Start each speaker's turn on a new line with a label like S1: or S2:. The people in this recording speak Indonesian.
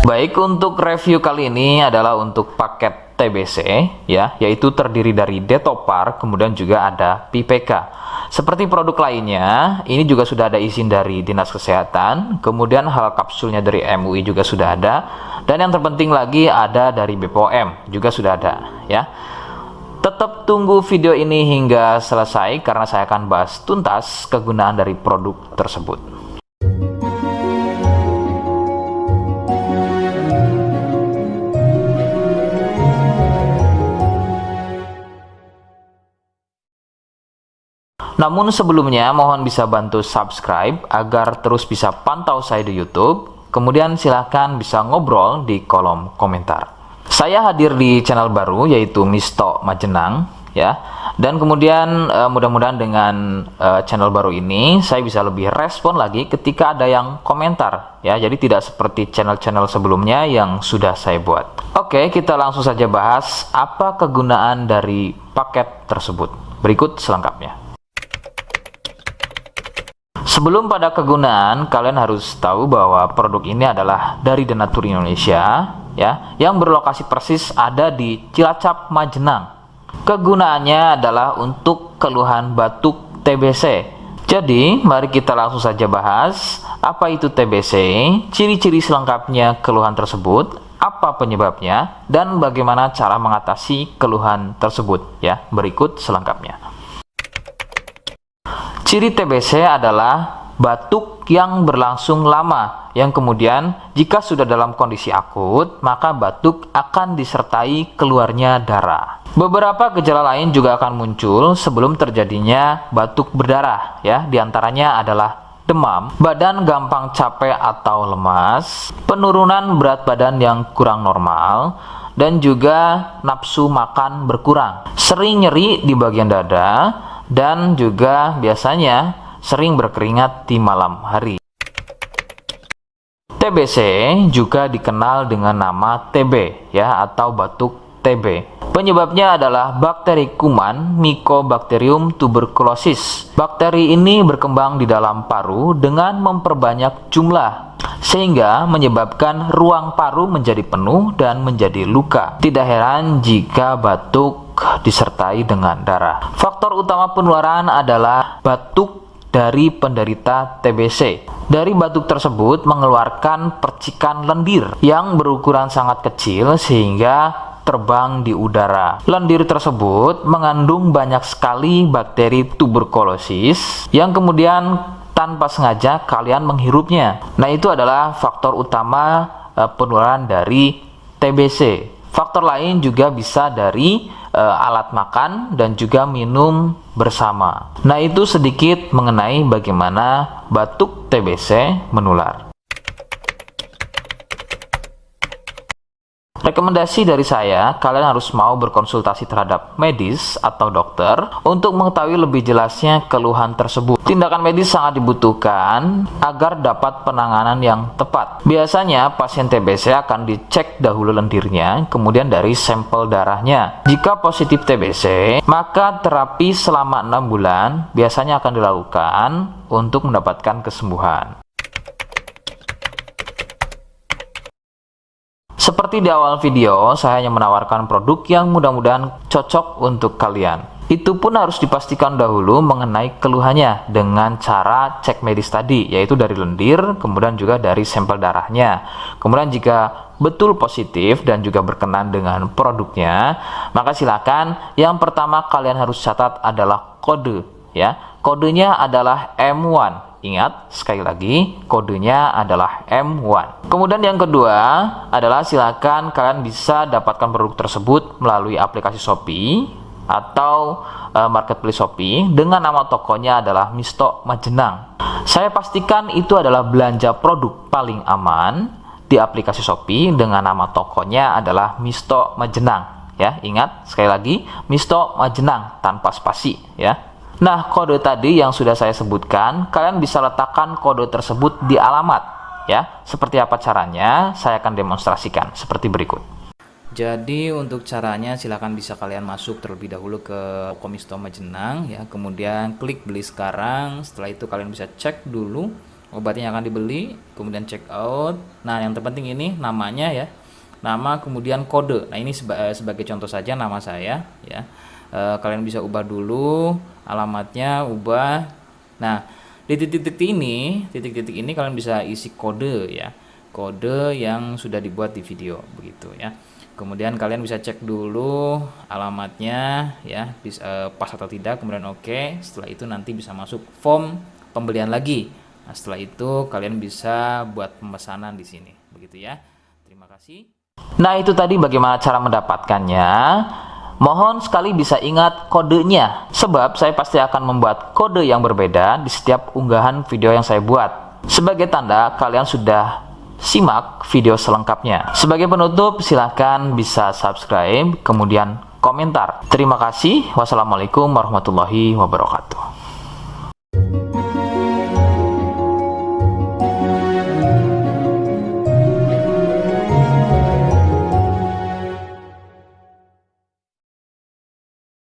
S1: Baik, untuk review kali ini adalah untuk paket TBC ya, yaitu terdiri dari Detopar, kemudian juga ada PPK. Seperti produk lainnya, ini juga sudah ada izin dari Dinas Kesehatan, kemudian hal kapsulnya dari MUI juga sudah ada, dan yang terpenting lagi ada dari BPOM juga sudah ada ya. Tetap tunggu video ini hingga selesai karena saya akan bahas tuntas kegunaan dari produk tersebut. Namun sebelumnya mohon bisa bantu subscribe agar terus bisa pantau saya di YouTube. Kemudian silahkan bisa ngobrol di kolom komentar. Saya hadir di channel baru yaitu Misto Majenang ya. Dan kemudian mudah-mudahan dengan channel baru ini saya bisa lebih respon lagi ketika ada yang komentar ya. Jadi tidak seperti channel-channel sebelumnya yang sudah saya buat. Oke, kita langsung saja bahas apa kegunaan dari paket tersebut. Berikut selengkapnya. Sebelum pada kegunaan, kalian harus tahu bahwa produk ini adalah dari Denatur Indonesia ya, yang berlokasi persis ada di Cilacap, Majenang. Kegunaannya adalah untuk keluhan batuk TBC. Jadi, mari kita langsung saja bahas apa itu TBC, ciri-ciri selengkapnya keluhan tersebut, apa penyebabnya, dan bagaimana cara mengatasi keluhan tersebut ya. Berikut selengkapnya. Ciri TBC adalah batuk yang berlangsung lama, yang kemudian jika sudah dalam kondisi akut, maka batuk akan disertai keluarnya darah. Beberapa gejala lain juga akan muncul sebelum terjadinya batuk berdarah, ya. Di antaranya adalah demam, badan gampang capek atau lemas, penurunan berat badan yang kurang normal, dan juga nafsu makan berkurang, sering nyeri di bagian dada, dan juga biasanya sering berkeringat di malam hari. TBC juga dikenal dengan nama TB ya, atau batuk TB. Penyebabnya adalah bakteri kuman Mycobacterium tuberculosis. Bakteri ini berkembang di dalam paru dengan memperbanyak jumlah, sehingga menyebabkan ruang paru menjadi penuh dan menjadi luka. Tidak heran jika batuk disertai dengan darah. Faktor utama penularan adalah batuk dari penderita TBC. Dari batuk tersebut mengeluarkan percikan lendir yang berukuran sangat kecil sehingga terbang di udara. Lendir tersebut mengandung banyak sekali bakteri tuberkulosis yang kemudian tanpa sengaja kalian menghirupnya. Nah, itu adalah faktor utama penularan dari TBC. Faktor lain juga bisa dari alat makan dan juga minum bersama. Nah, itu sedikit mengenai bagaimana batuk TBC menular. Rekomendasi dari saya, kalian harus mau berkonsultasi terhadap medis atau dokter untuk mengetahui lebih jelasnya keluhan tersebut. Tindakan medis sangat dibutuhkan agar dapat penanganan yang tepat. Biasanya pasien TBC akan dicek dahulu lendirnya, kemudian dari sampel darahnya. Jika positif TBC, maka terapi selama 6 bulan biasanya akan dilakukan untuk mendapatkan kesembuhan. Seperti di awal video, saya hanya menawarkan produk yang mudah-mudahan cocok untuk kalian. Itu pun harus dipastikan dahulu mengenai keluhannya dengan cara cek medis tadi, yaitu dari lendir, kemudian juga dari sampel darahnya. Kemudian jika betul positif dan juga berkenan dengan produknya, maka silakan yang pertama kalian harus catat adalah kode ya. Kodenya adalah M1. Ingat, sekali lagi, kodenya adalah M1. Kemudian yang kedua adalah silakan kalian bisa dapatkan produk tersebut melalui aplikasi Shopee atau marketplace Shopee dengan nama tokonya adalah Misto Majenang. Saya pastikan itu adalah belanja produk paling aman di aplikasi Shopee dengan nama tokonya adalah Misto Majenang. Ya, ingat, sekali lagi, Misto Majenang tanpa spasi ya. Nah, kode tadi yang sudah saya sebutkan, kalian bisa letakkan kode tersebut di alamat ya. Seperti apa caranya? Saya akan demonstrasikan seperti berikut. Jadi untuk caranya silahkan bisa kalian masuk terlebih dahulu ke toko Misto Majenang ya, kemudian klik beli sekarang. Setelah itu kalian bisa cek dulu obatnya yang akan dibeli, kemudian check out. Nah, yang terpenting ini namanya ya, nama kemudian kode. Nah, ini sebagai contoh saja nama saya ya. Kalian bisa ubah dulu alamatnya, ubah. Nah, di titik-titik ini kalian bisa isi kode ya, kode yang sudah dibuat di video begitu ya. Kemudian kalian bisa cek dulu alamatnya ya, pas atau tidak, kemudian oke. Setelah itu nanti bisa masuk form pembelian lagi. Nah, setelah itu kalian bisa buat pemesanan di sini begitu ya. Terima kasih. Nah, itu tadi bagaimana cara mendapatkannya. Mohon sekali bisa ingat kodenya, sebab saya pasti akan membuat kode yang berbeda di setiap unggahan video yang saya buat. Sebagai tanda kalian sudah simak video selengkapnya. Sebagai penutup, silahkan bisa subscribe, kemudian komentar. Terima kasih. Wassalamualaikum warahmatullahi wabarakatuh.